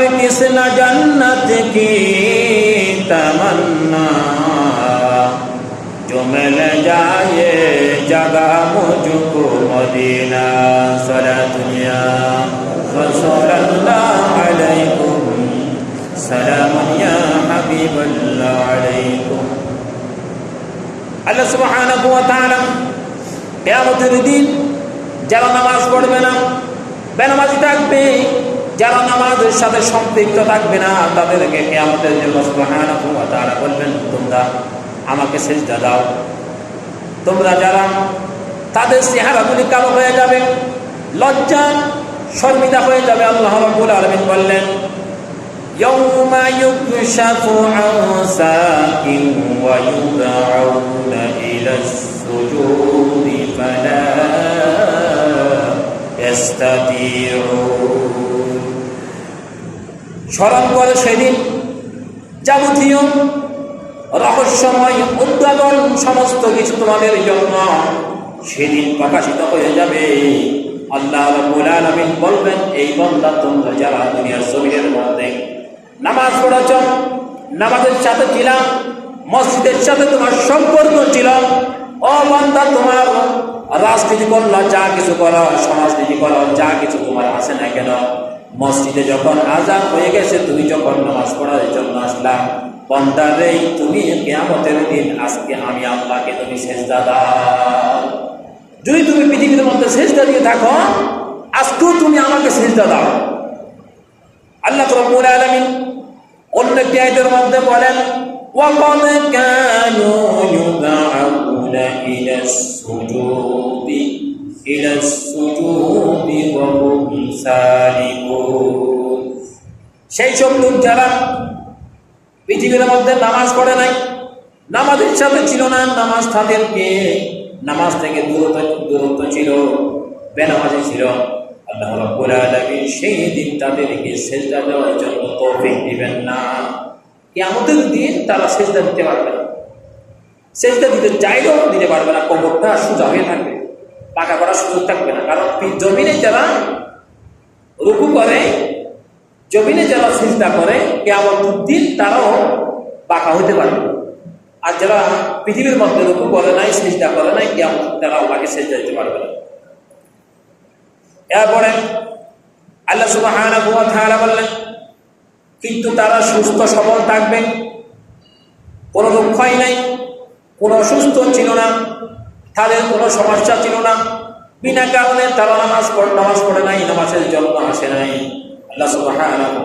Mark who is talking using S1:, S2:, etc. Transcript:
S1: हर किस न जन्नत की तमन्ना, जो मिल जाए जगह मुझको मदीना। सलातुल्ला सल्लल्लाहु अलैकुम सलामुन या हबीबल्लाह अलैकुम। আল্লাহ সুবহানাহু ওয়া তাআলা কিয়ামতের দিন যারা নামাজ পড়বে না, বেনামাজি থাকবে, যারা নামাজের সাথে সম্পৃক্ত থাকবে না, তাদেরকে কিয়ামতের দিন আল্লাহ সুবহানাহু ওয়া তাআলা বলবেন, তোমরা আমাকে সিজদা দাও। তোমরা যারা, তাদের চেহারাগুলি কালো হয়ে যাবে, লজ্জা শর্মিদা হয়ে যাবে। আল্লাহ রাব্বুল আলামিন বললেন, يوم يكشف عن ساق ويدعون إلى السجود فلا يستطيعون। স্মরণ করে সেদিন যাবতীয় রহস্যময় উদ্ভাবন সমস্ত কিছু তোমাদের জন্য সেদিন প্রকাশিত হয়ে যাবে। আল্লাহ রাব্বুল আলামিন বলবেন, এই বান্দা তোমরা যারা দুনিয়ার জমিনের মধ্যে নামাজ পড়েছ, নামাজের সাথে ছিলাম, মসজিদের সাথে তোমার সম্পর্ক ছিল, ও বান্দা তোমার রাজনীতি করলো, যা কিছু করো, সমাজনীতি করো, যা কিছু তোমার আছে না কেন, মসজিদে যখন আযান হয়ে গেছে, তুমি যখন নামাজ পড়ার জন্য আসলাম, বান্দারে তুমি কিয়ামতের দিন আজকে আমি আল্লাহকে তুমি সিজদা দাও। যদি তুমি পৃথিবীর মধ্যে সিজদা দিয়ে থাকো, আজকেও তুমি আমাকে সিজদা দাও। আল্লাহ রাব্বুল আলামিন অন্য একটি আয়াতের মধ্যে বলেন, ওয়াকাদ কানু ইউদআউনা ইলাস সুজুদি ওয়া হুম সালিকুন। সেই সব লোক যারা পৃথিবীর মধ্যে নামাজ পড়ে নাই, নামাজের সাথে ছিল না, নামাজ তাদেরকে নামাজ থেকে দূরত্ব ছিল, বেনামাজি ছিল, আল্লাহ রাব্বুল আলামিন সেই দিন তাদেরকে সিজদা দেওয়ার জন্য তৌফিক দিবেন না। কিয়ামতের দিন তারা সিজদা দিতে পারবে না, সিজদা দিতে চাইলেও দিতে পারবে না, কবরটা সোজা হয়ে থাকবে, পাকা করার সুযোগ থাকবে না। কারণ জমিনে যারা রুকু করে, জমিনে যারা সিজদা করে, কিয়ামতের দিন তারাও পাকা হতে পারবে। আর যারা পৃথিবীর মধ্যে রুকু করে নাই, সিজদা করে নাই, কিয়ামতের তারা আল্লাহকে সিজদা দিতে পারবে না। এরপরে আল্লাহ সুবহানাহু ওয়া তাআলা বললেন, কিন্তু তারা সুস্থ সবল থাকবে, কোনো দুঃখই নাই, কোনো অসুস্থ ছিল না, তাদের কোনো সমস্যা ছিল না, বিনা কারণে তারা নামাজ পড়ে নাই, নামাজের জন্য আসে নাই। আল্লাহ সুবহানাহু